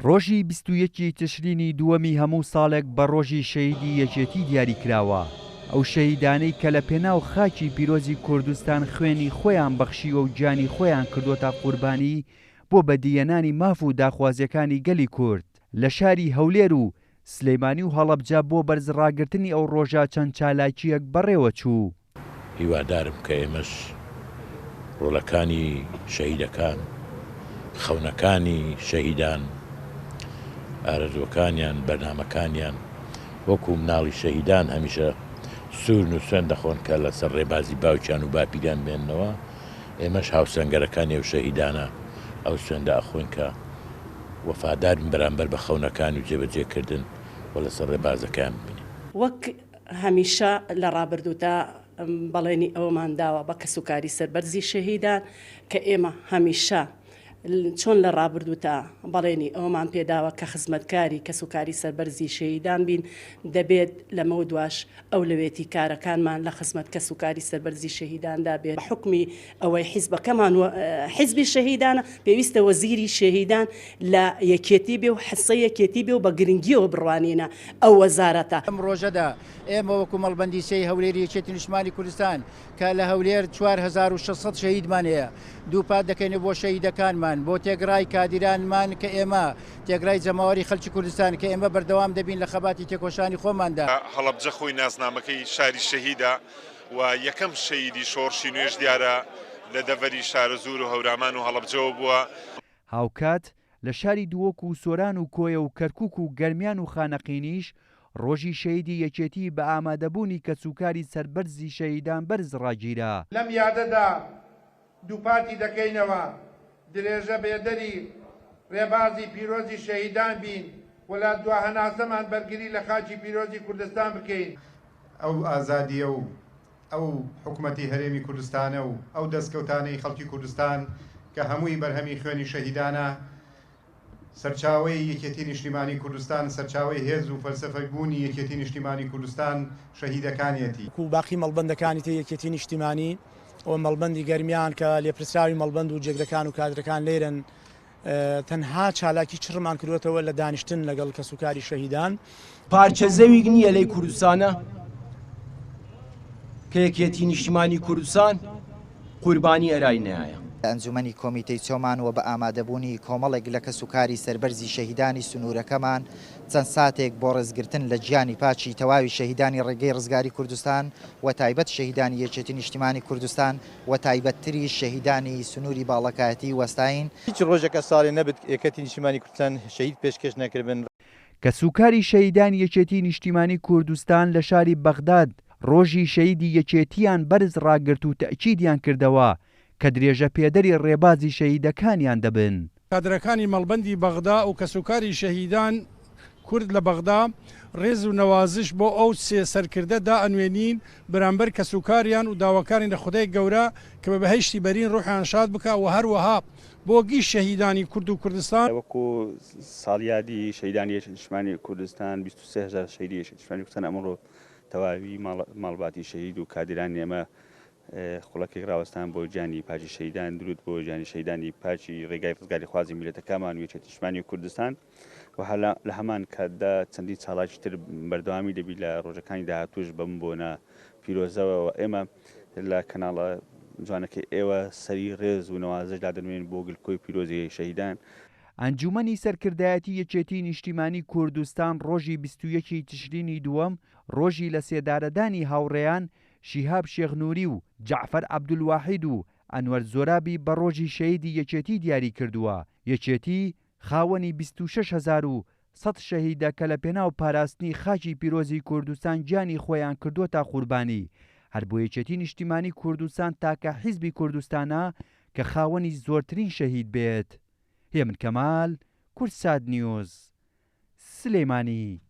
ڕۆژی 21 تشرینی دووەمی هەموو ساڵێک بە ڕۆژی شەهیدی یەکێتی دیاری کراوە. ئەو شەهیدانەی کە لە پێناو خاکی پیرۆزی کوردستان خوێنی خۆیان بەخشیوە و گیانی خۆیان کردوتە قوربانی بۆ بەدیێنانی ماف و داخوازیەکانی گەلی کورد لە شاری هەولێر و سلەیمانی و هەڵەبجە بۆ بەرزڕاگرتنی ئەو ڕۆژە چەند چالاکیەک بەڕێوە چوو. هیوادارم کە ئێمەش ڕۆڵەکانی شەهیدەکان، خەونەکانی شەهیدان، ئارەزوەکانیان، بەرنامەکانیان وەکو مناڵی شەهیدان هەمیشە سوورن و سوێن دەخۆن کە لەسەر ڕێبازی باوکیان و باپیران بێننەوە. ئێمەش هاوسەنگەرەکانی ئەو شەهیدانە ئەو سوێندە ئەخۆین کە وەفادارن بەرامبەر بە خەونەکان و جێبەجێکردن و لەسەر ڕێبازەکان ببینین. وەک هەمیشە لە ڕابردوودا بەڵێنی ئەومان داوە بە کەسوکاری سەربەرزی شەهیدان کە ئێمە هەمیشە چۆن لە ڕابردوودا بەڵێنی ئەومان پێداوە کە خزمەتکاری کەسوکاری سەربەرزی شەهیدان بین دەبێت لەمە دوای ئەو لەوێتی کارەکانمان لە خزمەت کەسوکاری سەربەرزی شەهیداندا بێت. بە حکمی ئەوەی حیزبەکەمان حیزبی شەهیدانە پێویستە وەزیری شەهیدان لە یەکێتی بێ و حەسە یەکێتی بێ و بە گرنگیەوە بڕوانینە ئەو وەزارەتە. ئەم ڕۆژەدا ئێمە وەکو مەڵبەندی سێی هەولێری یەکێتی نیشتیمانی کوردستان کە لە هەولێر 4600 شەهیدمان هەیە دووپات دەکەینە بۆ شەهیدەکانمان، بۆ تێگڕای کادیرانمان کە ئێمە تێگڕای جەماوەری خەڵکی کوردستان کە ئێمە بەردەوام دەبین لە خەباتی تێکۆشانی خۆماندا. هەڵەبجە خۆی نازنامەکەی شاری شەهیدە و یەکەم شەهیدی شۆڕشی نوێژ دیارە لە دەڤەری شارە زوور و هەورامان و هەڵەبجەوە بووە. هاوکات لە شاری دووەک و سۆران و کۆیە و کەرکووک و گەرمیان و خانەقینیش ڕۆژی شەهیدی یەکێتی بە ئامادەبوونی کەسوکاری سەربەرزی شەهیدان بەرز ڕاگیرا. لەم یادەدا دووپاتی دەکەینەوە درێژە بێدەری ڕێبازی پیرۆزی شەهیدان بین وەلا دوا هەناسەمان بەرگری لە خاکی پیرۆزی کوردستان بکەین. ئەو ئازادیە و ئەو حکوومەتی هەرێمی کوردستانە و ئەو دەستکەوتانەی خەڵکی کوردستان کە هەمووی بەرهەمی خوێنی شەهیدانە سەرچاوەی یەکێتی نیشتیمانی کوردستان، سەرچاوەی هێز و فەلسەفەی بوونی یەکێتی نیشتیمانی کوردستان شەهیدەکانیەتی. و باقی مەڵبەندەکانی تە یەکێتی نیشتیمانی ئەو مەڵبەندی گەرمیان کە لێپرسراوی مەڵبەند و جێگرەکان و کادرەکان لێرن تەنها چالاکی چڕمان کردوێتەوە لە دانیشتن لەگەڵ کەسوکاری شەهیدان. پارچە زەوی نییە لەی کوردستانە کە یەکێتی نیشتیمانی کوردستان قوربانی ئەرای نایە. ئەنجومەنی کۆمیتەی چۆمانەوە بە ئامادەبوونی کۆمەڵێک لە کەسوکاری سەربەرزی شەهیدانی سنوورەکەمان چەند ساتێک بۆ ڕێزگرتن لە گیانی پاچی تەواوی شەهیدانی ڕێگەی ڕزگاری کوردستان و تایبەت شەهیدانی یەکێتی نیشتیمانی کوردستان و تایبەتتری شەهیدانی سنووری باڵەکایەتی وەستاین. هیچ ڕۆژێکە ساڵی نەبێت یەکێتی نیشتیمانی کوردستان شەهید پێشکەش نەکردبن. کەسوکاری شەهیدانی یەکێتی نیشتیمانی کوردستان لە شاری بەغداد ڕۆژی شەهیدی یەکێتیان بەرز ڕاگرت و تەئکیدیان کردەوە کە درێژە پێدەری ڕێبازی شەهیدەکانیان دەبن. کادرەکانی مەڵبەندی بەغدا و کەسوکاری شەهیدان کورد لە بەغدا ڕێز و نەوازش بۆ ئەو سێ سەرکردەدا ئەنوێنین بەرامبەر کەسوکاریان و داواکاری لە خودای گەورە کە بە بەهەشتی بەرین ڕۆحیان شاد بکە و هەروەها بۆ گیش شەهیدانی کورد و کوردستان. وەکو ساڵیادی شەهیدانی نیشتیمانی کوردستان 23,000 شەهیدی نیشتیمانی کوردستان ئەمڕۆ تەواوی ماڵباتی شەهید و کادران ئێمە خوڵەکێک ڕاوەستان بۆ گیانی پاچی شەهیدان درود بۆ گیانی شەهیدانی پاچی ڕێگای ڕزگاری خوازی میلەتەکەمان و یەکێتی نیشتیمانی کوردستان و لە هەمان کاتدا چەندین ساڵاکی تر بەردەوامی دەبی لە ڕۆژەکانی داهاتووش بەم بۆنە پیرۆزەوە ئێمە لە کەناڵە جوانەکەی ئێوە سەری ڕێز و نەوازش دادەنوێن بۆ گلکۆی پیرۆزی شەهیدان. ئەنجومەنی سەرکردایەتی یەکێتی نیشتیمانی کوردستان ڕۆژی 21 تشرینی دووەم ڕۆژی لە سێدارەدانی هاوڕێیان شیهاب شێخنووری و جعفەر عەبدولواحید و ئەنوەر زۆرابی بە ڕۆژی شەهیدی یەکێتی دیاری کردووە. یەکێتی خاوەنی 26,100 شەهیدە کە لە پێناو پاراستنی خاکی پیرۆزی کوردستان گیانی خۆیان کردوتە قوربانی هەر بۆ یەکێتی نیشتیمانی کوردستان تاکە حیزبی کوردستانە کە خاوەنی زۆرترین شەهید بێت. هێمن کەمال، کورسات نیوز، سلێمانی.